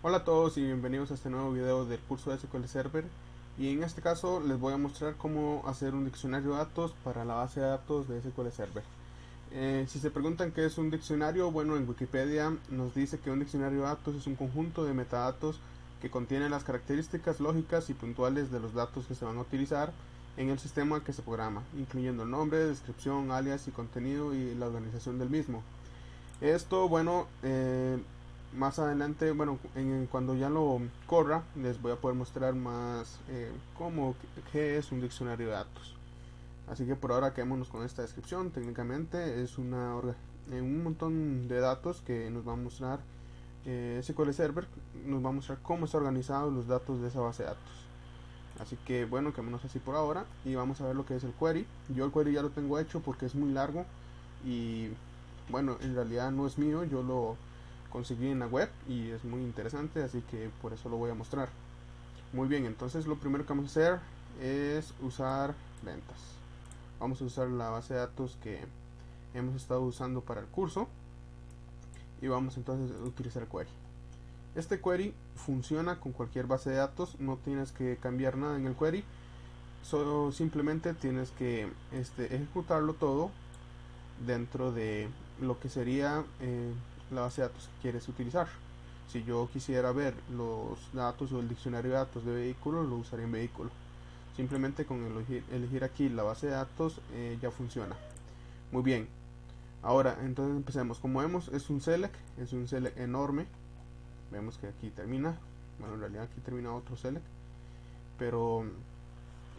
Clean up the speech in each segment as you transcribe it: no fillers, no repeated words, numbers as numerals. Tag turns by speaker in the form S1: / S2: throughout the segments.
S1: Hola a todos y bienvenidos a este nuevo video del curso de SQL Server, y en este caso les voy a mostrar cómo hacer un diccionario de datos para la base de datos de SQL Server. Si se preguntan qué es un diccionario, bueno, en Wikipedia nos dice que un diccionario de datos es un conjunto de metadatos que contiene las características lógicas y puntuales de los datos que se van a utilizar en el sistema que se programa, incluyendo el nombre, descripción, alias y contenido y la organización del mismo. Esto, bueno, más adelante, bueno, cuando ya lo corra, les voy a poder mostrar más cómo, qué es un diccionario de datos. Así que por ahora quedémonos con esta descripción. Técnicamente es un montón de datos que nos va a mostrar SQL Server, nos va a mostrar cómo está organizado los datos de esa base de datos. Así que bueno, quedémonos así por ahora y vamos a ver lo que es el query. Yo el query ya lo tengo hecho porque es muy largo y bueno, en realidad no es mío, yo lo conseguí en la web y es muy interesante, así que por eso lo voy a mostrar. Muy bien, entonces lo primero que vamos a hacer es usar ventas. Vamos a usar la base de datos que hemos estado usando para el curso y vamos entonces a utilizar el query. Este query funciona con cualquier base de datos, no tienes que cambiar nada en el query, solo simplemente tienes que ejecutarlo todo dentro de lo que sería la base de datos que quieres utilizar. Si yo quisiera ver los datos o el diccionario de datos de vehículos, lo usaría en vehículo. Simplemente con elegir aquí la base de datos ya funciona. Muy bien. Ahora, entonces empecemos. Como vemos, es un select enorme. Vemos que aquí termina. Bueno, en realidad aquí termina otro select. Pero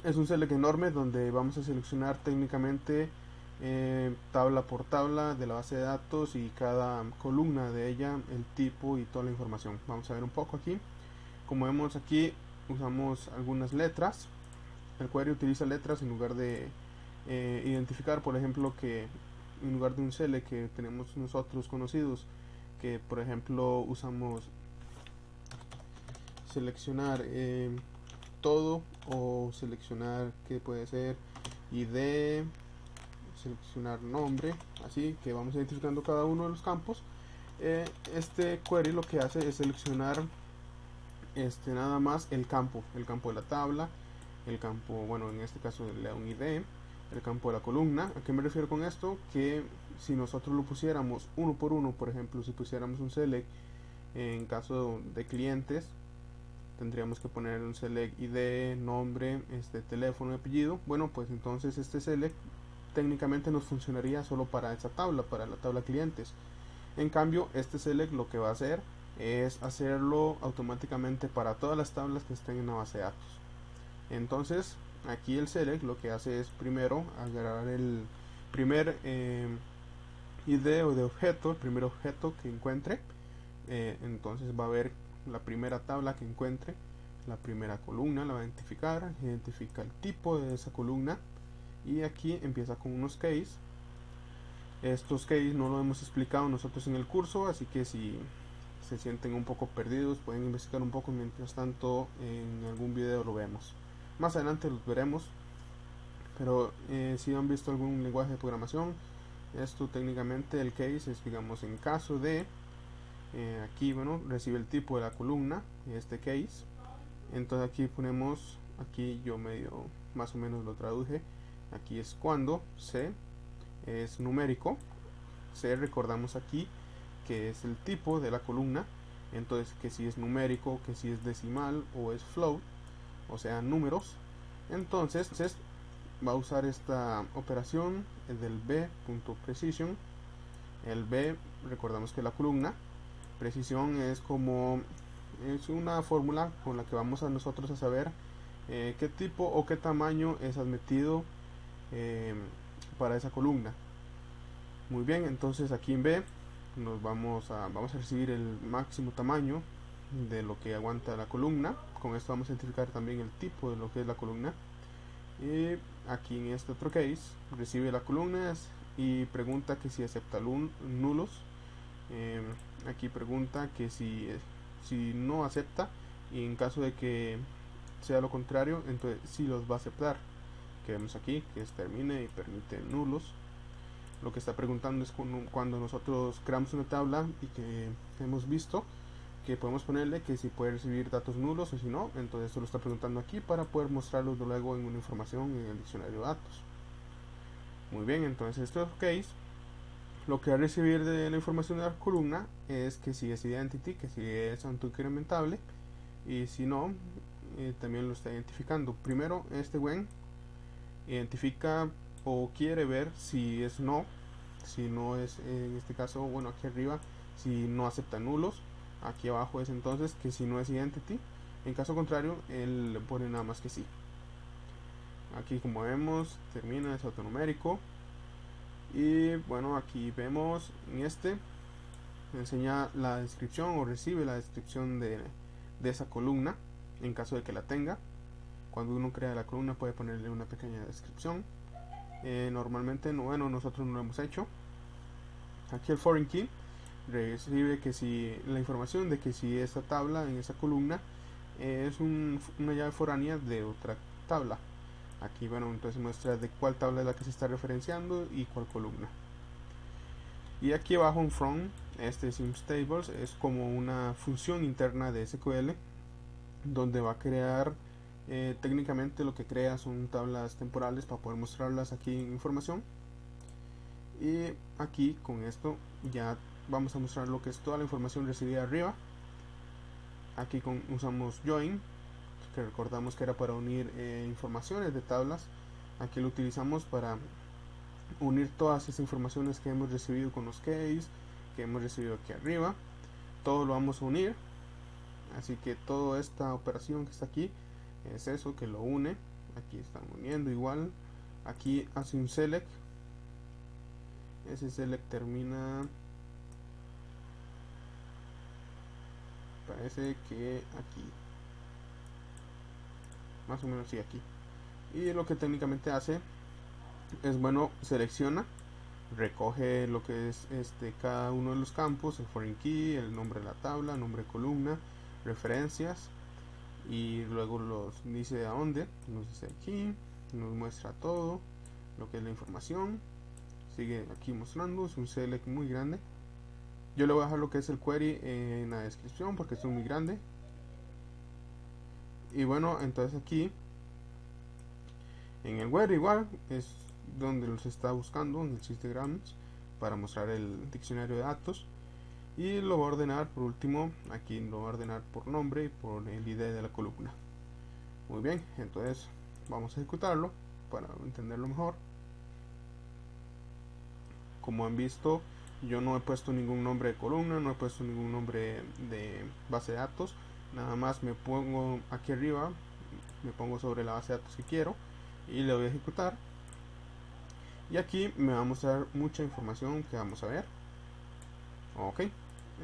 S1: es un select enorme donde vamos a seleccionar técnicamente tabla por tabla de la base de datos y cada columna de ella, el tipo y toda la información. Vamos a ver un poco aquí. Como vemos aquí, usamos algunas letras. El query utiliza letras en lugar de identificar, por ejemplo, que en lugar de un select que tenemos nosotros conocidos, que por ejemplo usamos seleccionar todo o seleccionar que puede ser ID, seleccionar nombre, así que vamos identificando cada uno de los campos. Este query lo que hace es seleccionar nada más el campo de la tabla, el campo, bueno, en este caso le da un ID, el campo de la columna. ¿A qué me refiero con esto? Que si nosotros lo pusiéramos uno por uno, por ejemplo, si pusiéramos un select en caso de clientes, tendríamos que poner un select ID, nombre, teléfono, apellido. Bueno, pues entonces este select técnicamente nos funcionaría solo para esa tabla, para la tabla clientes. En cambio, este select lo que va a hacer es hacerlo automáticamente para todas las tablas que estén en la base de datos. Entonces, aquí el select lo que hace es primero agarrar el primer ID o de objeto, el primer objeto que encuentre. Entonces va a ver la primera tabla que encuentre, la primera columna, la va a identificar, identifica el tipo de esa columna y aquí empieza con unos case. Estos case no lo hemos explicado nosotros en el curso, así que si se sienten un poco perdidos pueden investigar un poco, mientras tanto en algún video lo vemos. Más adelante los veremos, pero si han visto algún lenguaje de programación, esto técnicamente el case es, digamos, en caso de aquí, bueno, recibe el tipo de la columna, este case. Entonces aquí ponemos, aquí yo medio más o menos lo traduje, aquí es cuando C es numérico, C recordamos aquí que es el tipo de la columna, entonces que si es numérico, que si es decimal o es float, o sea números. Entonces va a usar esta operación del b.precision. El b, recordamos que la columna, precisión es una fórmula con la que vamos a nosotros a saber qué tipo o qué tamaño es admitido para esa columna. Muy bien, entonces aquí en B vamos a recibir el máximo tamaño de lo que aguanta la columna. Con esto vamos a identificar también el tipo de lo que es la columna. Y aquí en este otro case recibe la columna y pregunta que si acepta nulos. Aquí pregunta que si no acepta, y en caso de que sea lo contrario, entonces sí los va a aceptar. Que vemos aquí que es termine y permite nulos. Lo que está preguntando es cuando nosotros creamos una tabla y que hemos visto que podemos ponerle que si puede recibir datos nulos o si no. Entonces esto lo está preguntando aquí para poder mostrarlos luego en una información en el diccionario de datos. Muy bien, entonces estos case lo que va a recibir de la información de la columna es que si es identity, que si es autoincrementable, y si no, también lo está identificando. Primero, este when identifica o quiere ver si es no, si no es, en este caso, bueno, aquí arriba, si no acepta nulos. Aquí abajo es entonces que si no es identity. En caso contrario, él le pone nada más que sí. Aquí, como vemos, termina, es autonumérico. Y bueno, aquí vemos en este enseña la descripción o recibe la descripción de esa columna en caso de que la tenga. Cuando uno crea la columna puede ponerle una pequeña descripción. Normalmente no, bueno, nosotros no lo hemos hecho. Aquí el foreign key recibe que si la información de que si esta tabla en esa columna es una llave foránea de otra tabla. Aquí, bueno, entonces muestra de cuál tabla es la que se está referenciando y cuál columna. Y aquí abajo en from, este simstables es como una función interna de SQL donde va a crear, técnicamente lo que crea son tablas temporales para poder mostrarlas aquí en información. Y aquí con esto ya vamos a mostrar lo que es toda la información recibida arriba. Aquí usamos join, que recordamos que era para unir informaciones de tablas. Aquí lo utilizamos para unir todas esas informaciones que hemos recibido con los keys que hemos recibido aquí arriba. Todo lo vamos a unir, así que toda esta operación que está aquí es eso que lo une. Aquí están uniendo igual. Aquí hace un select. Ese select termina, parece que aquí, más o menos sí, aquí. Y lo que técnicamente hace es, bueno, selecciona, recoge lo que es cada uno de los campos, el foreign key, el nombre de la tabla, nombre de columna, referencias, y luego los dice a dónde, nos dice aquí, nos muestra todo lo que es la información. Sigue aquí mostrando, es un select muy grande. Yo le voy a dejar lo que es el query en la descripción porque es muy grande. Y bueno, entonces aquí en el where igual es donde los está buscando en el Systems para mostrar el diccionario de datos. Y lo va a ordenar por último, aquí lo va a ordenar por nombre y por el ID de la columna. Muy bien, entonces vamos a ejecutarlo para entenderlo mejor. Como han visto, yo no he puesto ningún nombre de columna, no he puesto ningún nombre de base de datos. Nada más me pongo aquí arriba, me pongo sobre la base de datos que quiero y le voy a ejecutar. Y aquí me va a mostrar mucha información que vamos a ver. Ok,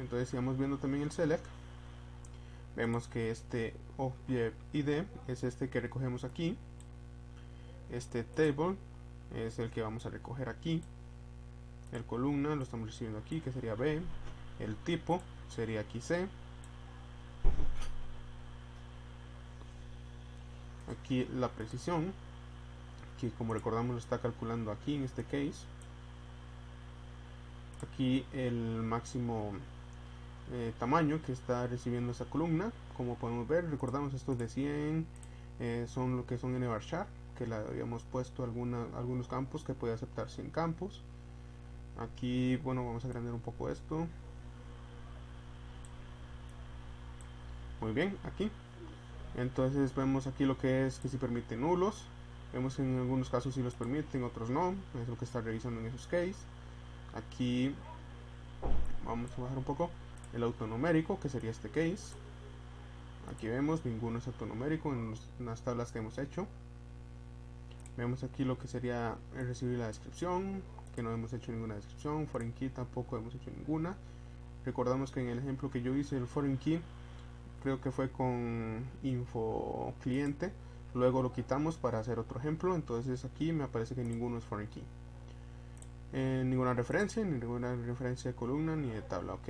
S1: entonces sigamos viendo también el select. Vemos que este object ID es este que recogemos aquí. Este table es el que vamos a recoger aquí. El columna lo estamos recibiendo aquí, que sería B. El tipo sería aquí C. Aquí la precisión, que como recordamos lo está calculando aquí en este case. Aquí el máximo tamaño que está recibiendo esa columna. Como podemos ver, recordamos estos de 100 son lo que son nvarchar, que le habíamos puesto algunos campos que puede aceptar 100 campos. Aquí, bueno, vamos a agrandar un poco esto. Muy bien, aquí. Entonces vemos aquí lo que es que si permite nulos. Vemos que en algunos casos sí los permiten, otros no. Es lo que está revisando en esos cases. Aquí vamos a bajar un poco el autonumérico, que sería este case. Aquí vemos, ninguno es autonumérico en las tablas que hemos hecho. Vemos aquí lo que sería recibir la descripción, que no hemos hecho ninguna descripción. Foreign key tampoco hemos hecho ninguna. Recordamos que en el ejemplo que yo hice, el foreign key creo que fue con info cliente, luego lo quitamos para hacer otro ejemplo. Entonces aquí me aparece que ninguno es foreign key. Ninguna referencia, ni ninguna referencia de columna ni de tabla. Ok,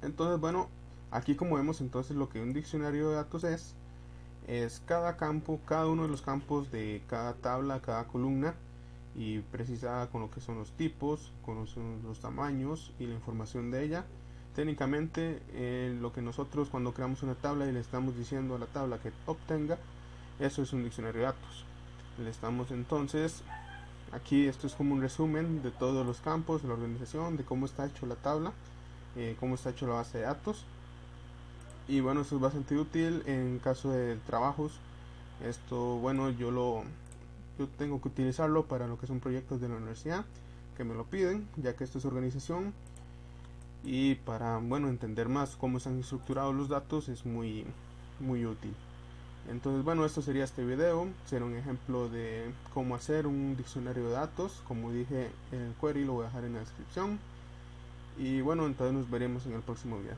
S1: entonces bueno, aquí como vemos, entonces lo que un diccionario de datos es cada campo, cada uno de los campos de cada tabla, cada columna, y precisada con lo que son los tipos, con los tamaños y la información de ella, Técnicamente lo que nosotros cuando creamos una tabla y le estamos diciendo a la tabla que obtenga, eso es un diccionario de datos. Le estamos entonces, aquí esto es como un resumen de todos los campos de la organización, de cómo está hecho la tabla, cómo está hecho la base de datos. Y bueno, esto es bastante útil en caso de trabajos. Esto, bueno, yo tengo que utilizarlo para lo que son proyectos de la universidad que me lo piden, ya que esto es organización, y para, bueno, entender más cómo están estructurados los datos es muy útil. Entonces, bueno, esto sería este video, será un ejemplo de cómo hacer un diccionario de datos. Como dije, el query lo voy a dejar en la descripción. Y bueno, entonces nos veremos en el próximo video.